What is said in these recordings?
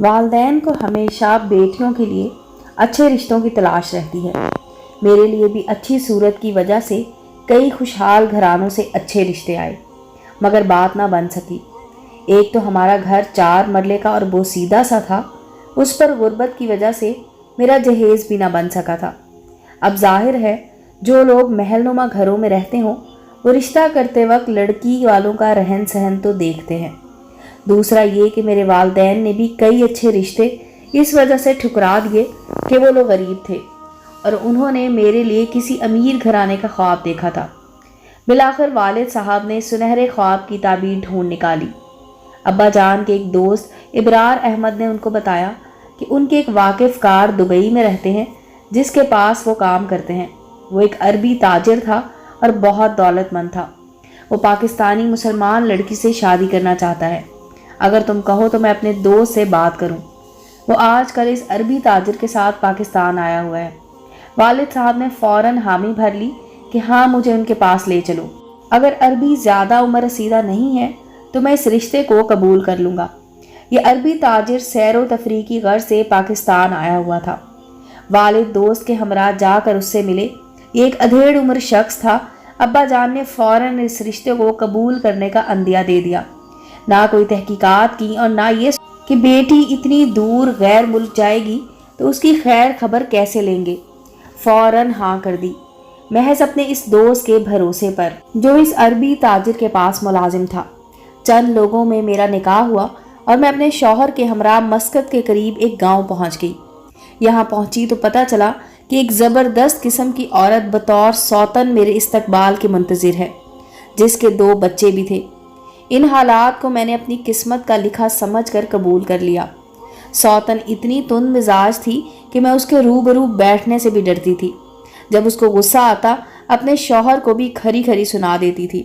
والدین کو ہمیشہ بیٹیوں کے لیے اچھے رشتوں کی تلاش رہتی ہے۔ میرے لیے بھی اچھی صورت کی وجہ سے کئی خوشحال گھرانوں سے اچھے رشتے آئے، مگر بات نہ بن سکی۔ ایک تو ہمارا گھر 4 مرلے کا اور بوسیدہ سا تھا، اس پر غربت کی وجہ سے میرا جہیز بھی نہ بن سکا تھا۔ اب ظاہر ہے جو لوگ محل نما گھروں میں رہتے ہوں وہ رشتہ کرتے وقت لڑکی والوں کا رہن سہن تو دیکھتے ہیں۔ دوسرا یہ کہ میرے والدین نے بھی کئی اچھے رشتے اس وجہ سے ٹھکرا دیے کہ وہ لوگ غریب تھے اور انہوں نے میرے لیے کسی امیر گھرانے کا خواب دیکھا تھا۔ بالآخر والد صاحب نے سنہرے خواب کی تعبیر ڈھونڈ نکالی۔ ابا جان کے ایک دوست ابرار احمد نے ان کو بتایا کہ ان کے ایک واقف کار دبئی میں رہتے ہیں جس کے پاس وہ کام کرتے ہیں۔ وہ ایک عربی تاجر تھا اور بہت دولت مند تھا۔ وہ پاکستانی مسلمان لڑکی سے شادی کرنا چاہتا ہے۔ اگر تم کہو تو میں اپنے دوست سے بات کروں۔ وہ آج کل اس عربی تاجر کے ساتھ پاکستان آیا ہوا ہے۔ والد صاحب نے فوراً حامی بھر لی کہ ہاں مجھے ان کے پاس لے چلو۔ اگر عربی زیادہ عمر رسیدہ نہیں ہے تو میں اس رشتے کو قبول کر لوں گا۔ یہ عربی تاجر سیر و تفریح کی غرض سے پاکستان آیا ہوا تھا۔ والد دوست کے ہمراہ جا کر اس سے ملے۔ یہ ایک ادھیڑ عمر شخص تھا۔ ابا جان نے فوراً اس رشتے کو قبول کرنے کا عندیہ دے دیا۔ نہ کوئی تحقیقات کی اور نہ یہ کہ بیٹی اتنی دور غیر ملک جائے گی تو اس کی خیر خبر کیسے لیں گے۔ فوراً ہاں کر دی، محض اپنے اس دوست کے بھروسے پر جو اس عربی تاجر کے پاس ملازم تھا۔ چند لوگوں میں میرا نکاح ہوا اور میں اپنے شوہر کے ہمراہ مسقط کے قریب ایک گاؤں پہنچ گئی۔ یہاں پہنچی تو پتہ چلا کہ ایک زبردست قسم کی عورت بطور سوتن میرے استقبال کے منتظر ہے، جس کے 2 بچے بھی تھے۔ ان حالات کو میں نے اپنی قسمت کا لکھا سمجھ کر قبول کر لیا۔ سوتن اتنی تند مزاج تھی کہ میں اس کے روبرو بیٹھنے سے بھی ڈرتی تھی۔ جب اس کو غصہ آتا اپنے شوہر کو بھی کھری کھری سنا دیتی تھی۔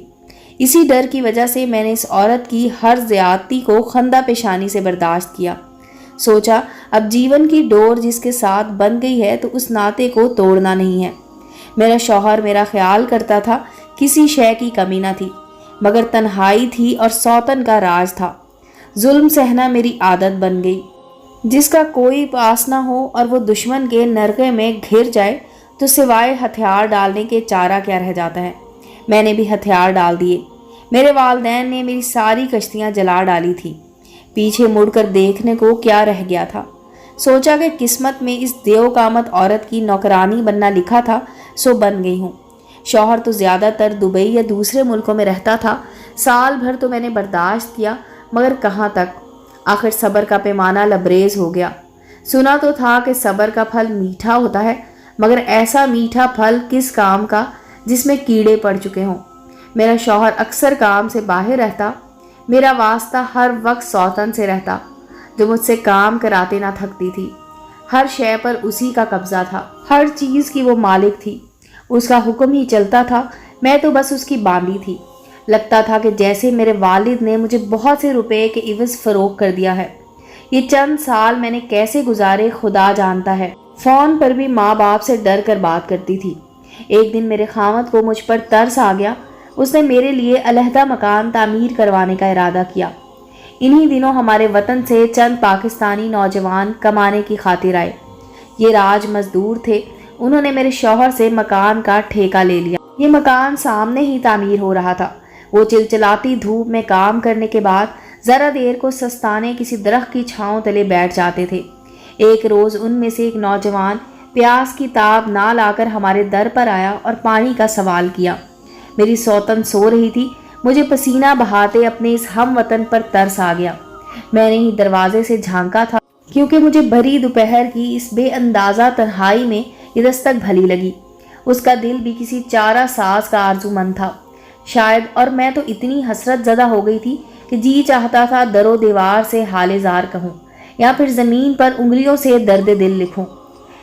اسی ڈر کی وجہ سے میں نے اس عورت کی ہر زیادتی کو خندہ پیشانی سے برداشت کیا۔ سوچا اب جیون کی ڈور جس کے ساتھ بن گئی ہے تو اس ناطے کو توڑنا نہیں ہے۔ میرا شوہر میرا خیال کرتا تھا، کسی شے کی کمی نہ تھی، مگر تنہائی تھی اور سوتن کا راج تھا۔ ظلم سہنا میری عادت بن گئی۔ جس کا کوئی پاس نہ ہو اور وہ دشمن کے نرغے میں گھر جائے تو سوائے ہتھیار ڈالنے کے چارہ کیا رہ جاتا ہے۔ میں نے بھی ہتھیار ڈال دیے۔ میرے والدین نے میری ساری کشتیاں جلا ڈالی تھی۔ پیچھے مڑ کر دیکھنے کو کیا رہ گیا تھا۔ سوچا کہ قسمت میں اس دیو قامت عورت کی نوکرانی بننا لکھا تھا، سو بن گئی ہوں۔ شوہر تو زیادہ تر دبئی یا دوسرے ملکوں میں رہتا تھا۔ سال بھر تو میں نے برداشت کیا، مگر کہاں تک۔ آخر صبر کا پیمانہ لبریز ہو گیا۔ سنا تو تھا کہ صبر کا پھل میٹھا ہوتا ہے، مگر ایسا میٹھا پھل کس کام کا جس میں کیڑے پڑ چکے ہوں۔ میرا شوہر اکثر کام سے باہر رہتا، میرا واسطہ ہر وقت سوتن سے رہتا جو مجھ سے کام کراتے نہ تھکتی تھی۔ ہر شے پر اسی کا قبضہ تھا، ہر چیز کی وہ مالک تھی، اس کا حکم ہی چلتا تھا، میں تو بس اس کی باندھی تھی۔ لگتا تھا کہ جیسے میرے والد نے مجھے بہت سے روپے کے عوض فروخت کر دیا ہے۔ یہ چند سال میں نے کیسے گزارے خدا جانتا ہے۔ فون پر بھی ماں باپ سے ڈر کر بات کرتی تھی۔ ایک دن میرے خاوند کو مجھ پر ترس آ گیا۔ اس نے میرے لیے علیحدہ مکان تعمیر کروانے کا ارادہ کیا۔ انہی دنوں ہمارے وطن سے چند پاکستانی نوجوان کمانے کی خاطر آئے۔ یہ راج مزدور تھے۔ انہوں نے میرے شوہر سے مکان کا ٹھیکہ لے لیا۔ یہ مکان سامنے ہی تعمیر ہو رہا تھا۔ وہ چلچلاتی دھوپ میں کام کرنے کے بعد ذرا دیر کو سستانے کسی درخت کی چھاؤں تلے بیٹھ جاتے تھے۔ ایک روز ان میں سے ایک نوجوان پیاس کی تاب نہ لا کر ہمارے در پر آیا اور پانی کا سوال کیا۔ میری سوتن سو رہی تھی۔ مجھے پسینہ بہاتے اپنے اس ہم وطن پر ترس آ گیا۔ میں نے ہی دروازے سے جھانکا تھا کیونکہ مجھے بھری دوپہر کی اس بے اندازہ تنہائی میں یہ دستک بھلی لگی۔ اس کا دل بھی کسی چارہ ساز کا آرزو مند تھا شاید، اور میں تو اتنی حسرت زدہ ہو گئی تھی کہ جی چاہتا تھا در و دیوار سے حال زار کہوں یا پھر زمین پر انگلیوں سے درد دل لکھوں۔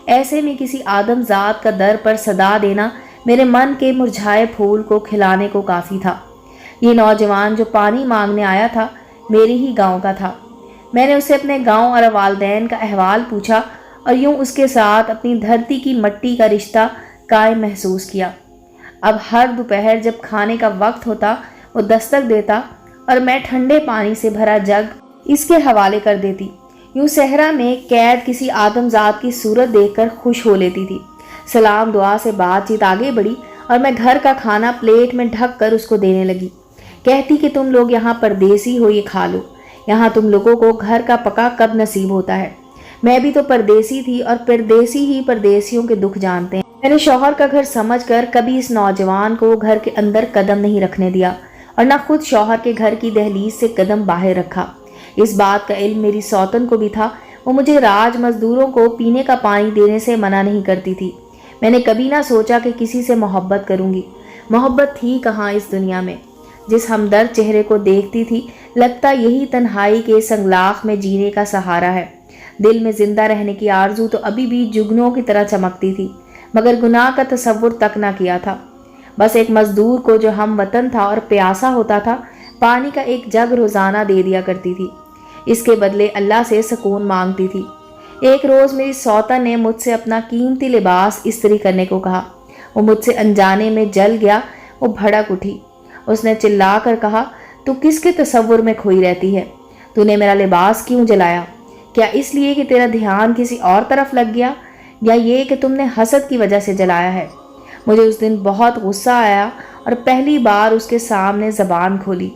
ایسے میں کسی آدم ذات کا در پر صدا دینا میرے من کے مرجھائے پھول کو کھلانے کو کافی تھا۔ یہ نوجوان جو پانی مانگنے آیا تھا میرے ہی گاؤں کا تھا۔ میں نے اسے اپنے گاؤں اور والدین کا احوال پوچھا اور یوں اس کے ساتھ اپنی دھرتی کی مٹی کا رشتہ قائم محسوس کیا۔ اب ہر دوپہر جب کھانے کا وقت ہوتا وہ دستک دیتا اور میں ٹھنڈے پانی سے بھرا جگ اس کے حوالے کر دیتی۔ यूं सहरा में कैद किसी आदमजात की सूरत देखकर खुश हो लेती थी। सलाम दुआ से बातचीत आगे बढ़ी और मैं घर का खाना प्लेट में ढक कर उसको देने लगी। कहती कि तुम लोग यहाँ परदेसी हो, ये खा लो। यहाँ तुम लोगों को घर का पका कब नसीब होता है। मैं भी तो परदेसी थी और परदेसी ही परदेसियों के दुख जानते हैं। मैंने शौहर का घर समझकर कभी इस नौजवान को घर के अंदर कदम नहीं रखने दिया और न खुद शौहर के घर की दहलीज से कदम बाहर रखा। इस बात का इल्म मेरी सौतन को भी था। वो मुझे राज मजदूरों को पीने का पानी देने से मना नहीं करती थी। मैंने कभी ना सोचा कि किसी से मोहब्बत करूंगी। मोहब्बत थी कहाँ इस दुनिया में। जिस हमदर्द चेहरे को देखती थी लगता यही तन्हाई के संगलाख में जीने का सहारा है। दिल में जिंदा रहने की आरजू तो अभी भी जुगनों की तरह चमकती थी, मगर गुनाह का तसव्वुर तक ना किया था। बस एक मजदूर को जो हम वतन था और प्यासा होता था, पानी का एक जग रोज़ाना दे दिया करती थी। इसके बदले अल्लाह से सुकून मांगती थी। एक रोज़ मेरी सौतन ने मुझसे अपना कीमती लिबास इस्त्री करने को कहा। वो मुझसे अनजाने में जल गया। वो भड़क उठी। उसने चिल्ला कर कहा, तू किसके तसव्वुर में खोई रहती है? तूने मेरा लिबास क्यों जलाया? क्या इसलिए कि तेरा ध्यान किसी और तरफ लग गया, या ये कि तुमने हसद की वजह से जलाया है? मुझे उस दिन बहुत गुस्सा आया और पहली बार उसके सामने ज़बान खोली।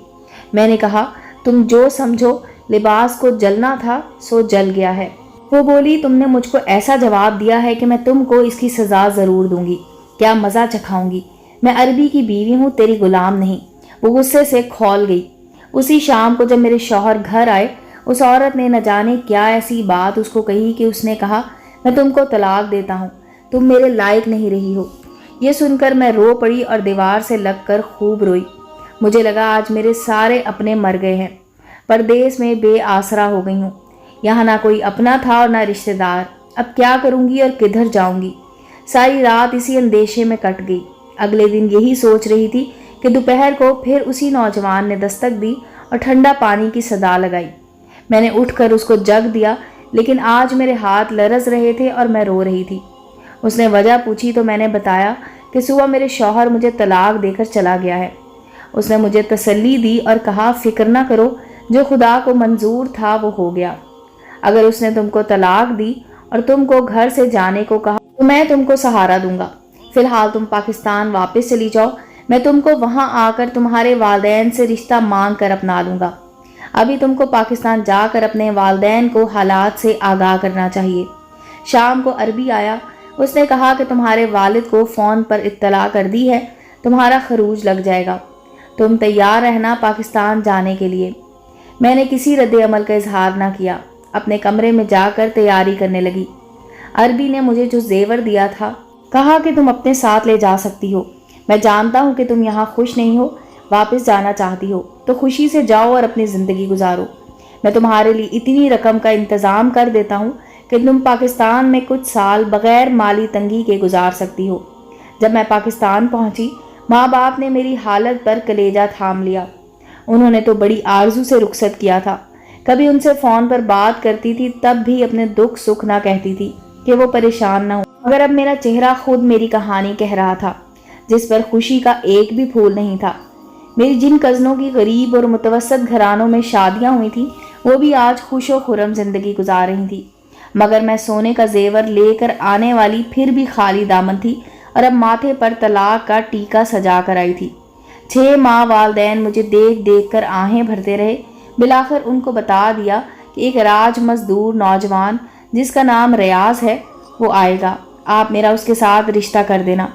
मैंने कहा, तुम जो समझो लिबास को जलना था सो जल गया है। वो बोली, तुमने मुझको ऐसा जवाब दिया है कि मैं तुमको इसकी सज़ा ज़रूर दूंगी। क्या मज़ा चखाऊंगी। मैं अरबी की बीवी हूँ, तेरी गुलाम नहीं। वो गुस्से से खौल गई। उसी शाम को जब मेरे शौहर घर आए, उस औरत ने न जाने क्या ऐसी बात उसको कही कि उसने कहा, मैं तुमको तलाक देता हूँ, तुम मेरे लायक नहीं रही हो। ये सुनकर मैं रो पड़ी और दीवार से लगकर खूब रोई। मुझे लगा आज मेरे सारे अपने मर गए हैं। परदेश में बेआसरा हो गई हूँ। यहाँ ना कोई अपना था और ना रिश्तेदार। अब क्या करूँगी और किधर जाऊँगी। सारी रात इसी अंदेशे में कट गई। अगले दिन यही सोच रही थी कि दोपहर को फिर उसी नौजवान ने दस्तक दी और ठंडा पानी की सदा लगाई। मैंने उठकर उसको जग दिया, लेकिन आज मेरे हाथ लरस रहे थे और मैं रो रही थी। उसने वजह पूछी तो मैंने बताया कि सुबह मेरे शौहर मुझे तलाक देकर चला गया है। उसने मुझे तसल्ली दी और कहा, फिक्र ना करो, जो खुदा को मंजूर था वो हो गया। अगर उसने तुमको तलाक दी और तुमको घर से जाने को कहा तो मैं तुमको सहारा दूंगा। फिलहाल तुम पाकिस्तान वापस चली जाओ। मैं तुमको वहां आकर तुम्हारे वालिदैन से रिश्ता मांग कर अपना लूँगा। अभी तुमको पाकिस्तान जाकर अपने वालिदैन को हालात से आगाह करना चाहिए। शाम को अरबी आया। उसने कहा कि तुम्हारे वालिद को फ़ोन पर इत्तला कर दी है, तुम्हारा खरूज लग जाएगा। तुम तैयार रहना पाकिस्तान जाने के लिए। मैंने किसी रद्द अमल का इजहार ना किया। अपने कमरे में जाकर तैयारी करने लगी। अरबी ने मुझे जो जेवर दिया था, कहा कि तुम अपने साथ ले जा सकती हो। मैं जानता हूँ कि तुम यहाँ खुश नहीं हो, वापस जाना चाहती हो, तो खुशी से जाओ और अपनी ज़िंदगी गुजारो। मैं तुम्हारे लिए इतनी रकम का इंतज़ाम कर देता हूँ कि तुम पाकिस्तान में कुछ साल बग़ैर माली तंगी के गुजार सकती हो। जब मैं पाकिस्तान पहुँची, माँ बाप ने मेरी हालत पर कलेजा थाम लिया। उन्होंने तो बड़ी आरजू से रुखसत किया था। कभी उनसे फ़ोन पर बात करती थी तब भी अपने दुख सुख ना कहती थी कि वो परेशान ना हो, मगर अब मेरा चेहरा खुद मेरी कहानी कह रहा था, जिस पर खुशी का एक भी फूल नहीं था। मेरी जिन कज़नों की गरीब और मुतवसत घरानों में शादियां हुई थी, वो भी आज खुश व खुर्रम ज़िंदगी गुजार रही थी, मगर मैं सोने का जेवर लेकर आने वाली फिर भी खाली दामन थी और अब माथे पर तलाक का टीका सजा कर आई थी। 6 माह वालिदैन मुझे देख देख कर आहें भरते रहे। बिलाखिर उनको बता दिया कि एक राज मजदूर नौजवान जिसका नाम रियाज है वो आएगा, आप मेरा उसके साथ रिश्ता कर देना।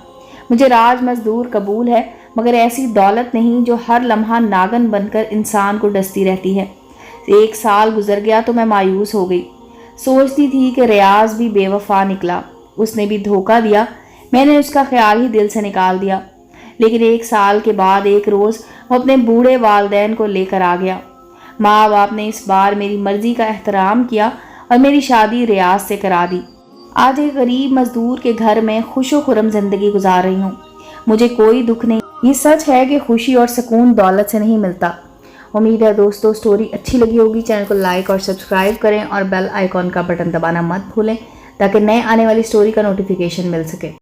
मुझे राज मजदूर कबूल है, मगर ऐसी दौलत नहीं जो हर लम्हा नागन बनकर इंसान को डसती रहती है। 1 साल गुजर गया तो मैं मायूस हो गई। सोचती थी कि रियाज भी बेवफा निकला, उसने भी धोखा दिया। मैंने उसका ख्याल ही दिल से निकाल दिया। लेकिन 1 साल के बाद एक रोज़ वो अपने बूढ़े वालिदैन को लेकर आ गया। माँ बाप ने इस बार मेरी मर्जी का एहतराम किया और मेरी शादी रियाज से करा दी। आज एक गरीब मजदूर के घर में खुश व खुर्रम ज़िंदगी गुजार रही हूँ। मुझे कोई दुख नहीं। ये सच है कि खुशी और सुकून दौलत से नहीं मिलता। उम्मीद है दोस्तों स्टोरी अच्छी लगी होगी। चैनल को लाइक और सब्सक्राइब करें और बेल आइकॉन का बटन दबाना मत भूलें ताकि नए आने वाली स्टोरी का नोटिफिकेशन मिल सके।